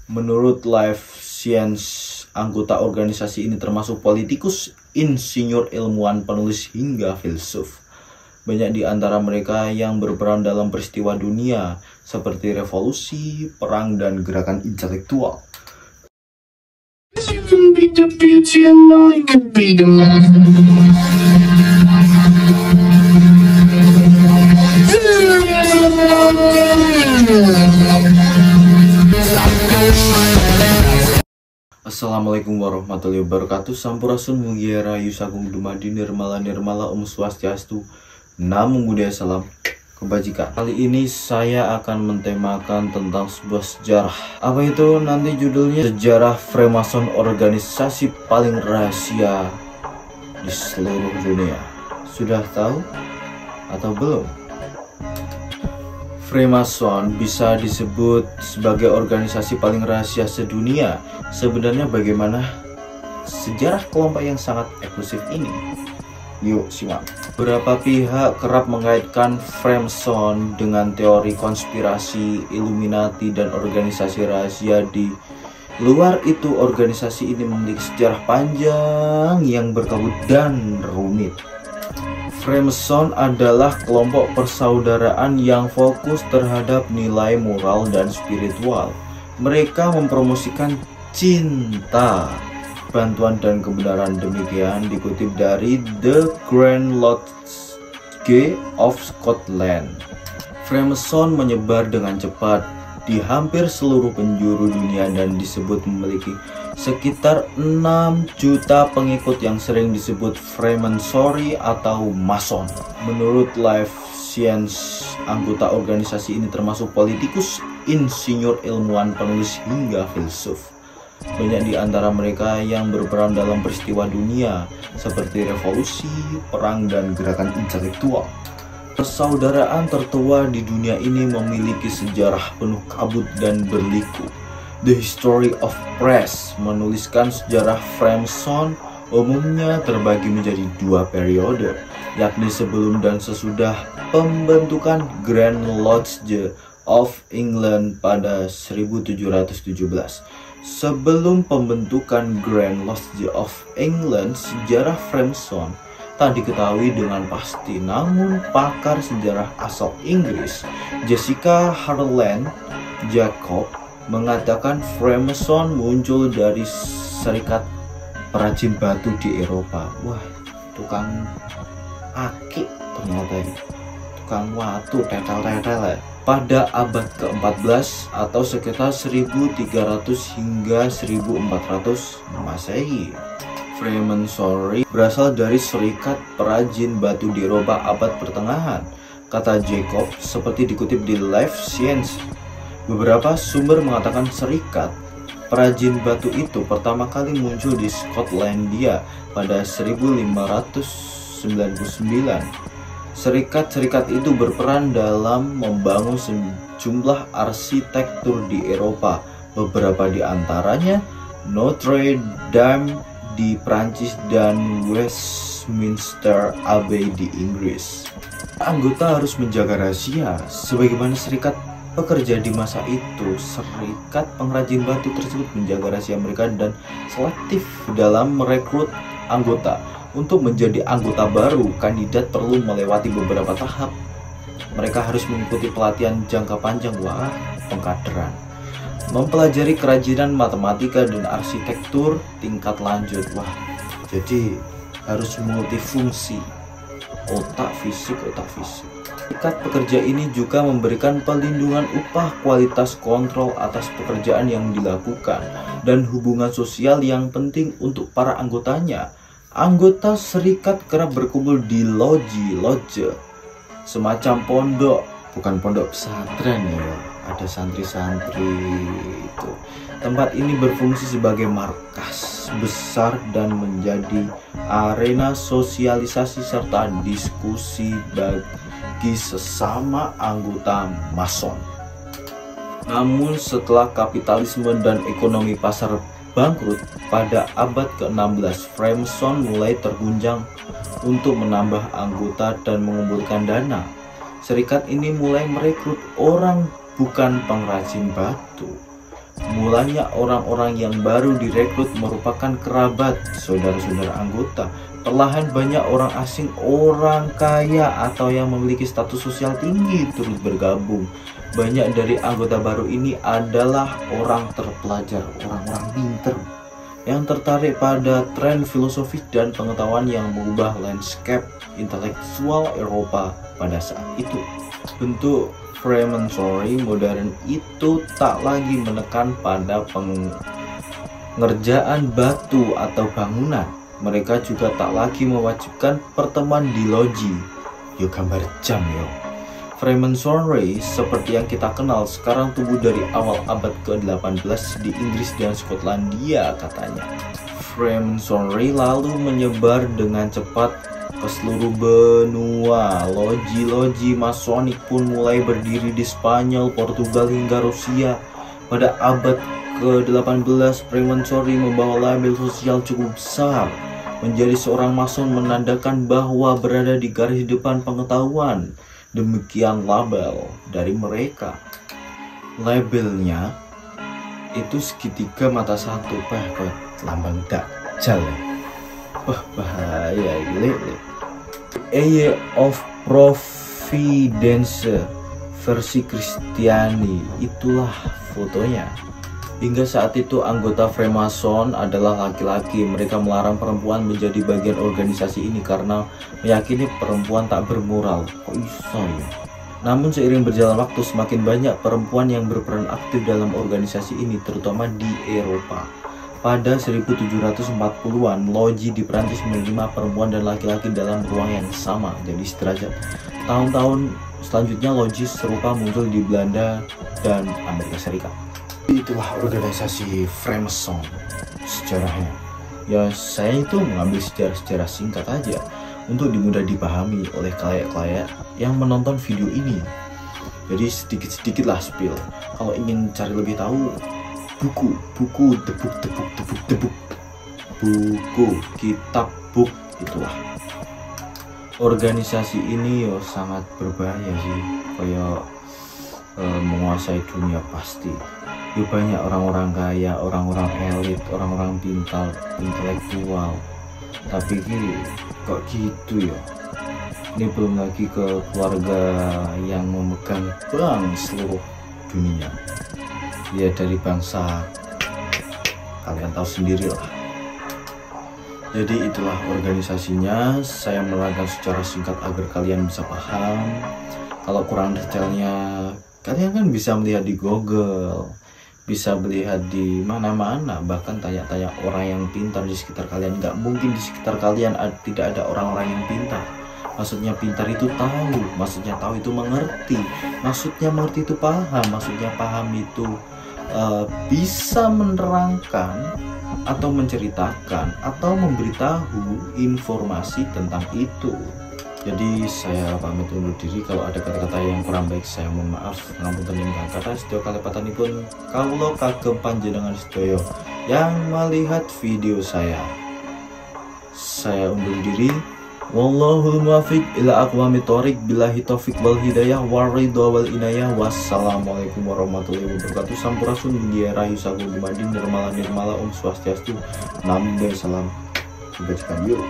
Menurut Life Science, anggota organisasi ini termasuk politikus, insinyur, ilmuwan, penulis, hingga filsuf. Banyak di antara mereka yang berperan dalam peristiwa dunia seperti revolusi, perang, dan gerakan intelektual. Assalamualaikum warahmatullahi wabarakatuh. Sampurasun mugia rahayu sagung dumadi nirmala nirmala swastiastu, namo buddhaya, salam kebajikan. Kali ini saya akan mentemakan tentang sebuah sejarah. Apa itu nanti judulnya? Sejarah Freemason, organisasi paling rahasia di seluruh dunia. Sudah tahu atau belum? Freemason bisa disebut sebagai organisasi paling rahasia sedunia. Sebenarnya bagaimana sejarah kelompok yang sangat eksklusif ini? Yuk simak. Beberapa pihak kerap mengaitkan Freemason dengan teori konspirasi, Illuminati, dan organisasi rahasia. Di luar itu, organisasi ini memiliki sejarah panjang yang berkabut dan rumit. Freemason adalah kelompok persaudaraan yang fokus terhadap nilai moral dan spiritual. Mereka mempromosikan cinta, bantuan, dan kebenaran. Demikian dikutip dari The Grand Lodge of Scotland. Freemason menyebar dengan cepat di hampir seluruh penjuru dunia dan disebut memiliki sekitar 6 juta pengikut yang sering disebut Freemasonry atau Mason. Menurut Life Science, anggota organisasi ini termasuk politikus, insinyur, ilmuwan, penulis, hingga filsuf. Banyak di antara mereka yang berperan dalam peristiwa dunia seperti revolusi, perang, dan gerakan intelektual. Persaudaraan tertua di dunia ini memiliki sejarah penuh kabut dan berliku. The History of Press menuliskan sejarah Freemason umumnya terbagi menjadi 2 periode, yakni sebelum dan sesudah pembentukan Grand Lodge of England pada 1717. Sebelum pembentukan Grand Lodge of England, sejarah Freemason tak diketahui dengan pasti, namun pakar sejarah asal Inggris Jessica Harland Jacob mengatakan Freemason muncul dari serikat perajin batu di Eropa. Wah, tukang akik ternyata ini, tukang watu, tetel-tetel ya. Pada abad ke-14 atau sekitar 1300 hingga 1400 Masehi. Freemasonry berasal dari serikat perajin batu di Eropa abad pertengahan, kata Jacob, seperti dikutip di Life Science. Beberapa sumber mengatakan serikat perajin batu itu pertama kali muncul di Skotlandia pada 1599. Serikat-serikat itu berperan dalam membangun sejumlah arsitektur di Eropa, beberapa di antaranya Notre Dame di Prancis dan Westminster Abbey di Inggris. Anggota harus menjaga rahasia, sebagaimana serikat pekerja di masa itu. Serikat pengrajin batu tersebut menjaga rahasia mereka dan selektif dalam merekrut anggota. Untuk menjadi anggota baru, kandidat perlu melewati beberapa tahap. Mereka harus mengikuti pelatihan jangka panjang, pengkaderan, mempelajari kerajinan, matematika, dan arsitektur tingkat lanjut. Jadi harus multifungsi, otak fisik. Serikat pekerja ini juga memberikan pelindungan upah, kualitas kontrol atas pekerjaan yang dilakukan, dan hubungan sosial yang penting untuk para anggotanya. Anggota serikat kerap berkumpul di lodge, semacam pondok, bukan pondok pesantren ya, ada santri-santri itu. Tempat ini berfungsi sebagai markas besar dan menjadi arena sosialisasi serta diskusi bagi sesama anggota Mason. Namun setelah kapitalisme dan ekonomi pasar bangkrut pada abad ke-16, Freemason mulai terguncang untuk menambah anggota dan mengumpulkan dana. Serikat ini mulai merekrut orang bukan pengrajin batu, Mulanya orang-orang yang baru direkrut merupakan kerabat, saudara-saudara anggota. Perlahan banyak orang asing, orang kaya, atau yang memiliki status sosial tinggi turut bergabung. Banyak dari anggota baru ini adalah orang terpelajar, orang-orang pinter yang tertarik pada tren filosofis dan pengetahuan yang mengubah landscape intelektual Eropa pada saat itu. Bentuk Freemasonry modern itu tak lagi menekan pada pengerjaan batu atau bangunan. Mereka juga tak lagi mewajibkan pertemuan di loji. Yo gambar jam yo. Freemasonry seperti yang kita kenal sekarang tumbuh dari awal abad ke-18 di Inggris dan Skotlandia katanya. Freemasonry lalu menyebar dengan cepat ke seluruh benua. Loji-loji masonik pun mulai berdiri di Spanyol, Portugal hingga Rusia. Pada abad ke-18, Freemasonry membawa label sosial cukup besar. Menjadi seorang mason menandakan bahwa berada di garis depan pengetahuan. Demikian label dari mereka. Labelnya itu segitiga mata satu, lambang Dajjal. Bahaya lele. Eye of Providence versi Kristiani, itulah fotonya. Hingga saat itu anggota Freemason adalah laki-laki. Mereka melarang perempuan menjadi bagian organisasi ini karena meyakini perempuan tak bermoral. Kok bisa ya? Namun seiring berjalan waktu semakin banyak perempuan yang berperan aktif dalam organisasi ini, terutama di Eropa. Pada 1740-an, loji di Prancis menerima perempuan dan laki-laki dalam ruang yang sama, jadi sederajat. Tahun-tahun selanjutnya loji serupa muncul di Belanda dan Amerika Serikat. Itulah organisasi Freemason sejarahnya. Ya saya itu mengambil sejarah-sejarah singkat aja untuk mudah dipahami oleh kalayak-kalayak yang menonton video ini. Jadi sedikit-sedikit lah spill. Kalau ingin cari lebih tahu, buku tebuk, buku kitab book, itulah. Organisasi ini yo sangat berbahaya sih, kayak menguasai dunia pasti. Ya banyak orang-orang kaya, orang-orang elit, orang-orang pintar, intelektual. Tapi kok gitu ya? Ini belum lagi ke keluarga yang memegang bank seluruh dunia. Ya dari bangsa, kalian tahu sendirilah. Jadi itulah organisasinya. Saya menerangkan secara singkat agar kalian bisa paham. Kalau kurang detailnya, kalian kan bisa melihat di Google, bisa melihat di mana-mana, bahkan tanya-tanya orang yang pintar di sekitar kalian. Nggak mungkin di sekitar kalian tidak ada orang-orang yang pintar. Maksudnya pintar itu tahu, maksudnya tahu itu mengerti, maksudnya mengerti itu paham, maksudnya paham itu bisa menerangkan atau menceritakan atau memberitahu informasi tentang itu. Jadi saya pamit undur diri. Kalau ada kata-kata yang kurang baik saya mohon maaf. Ngapunten ingkang kathah sedaya kalepatanipun kawula kagem panjenengan sedaya yang melihat video saya. Saya undur diri. Wallahul muwaffiq ila aqwamit thoriq, billahi taufiq wal hidayah waridha wal inayah. Wassalamualaikum warahmatullahi wabarakatuh. Sampurasun india rahayu sagung dumadin nirmala nirmala swastiastu. Namo salam kebajikan yuk.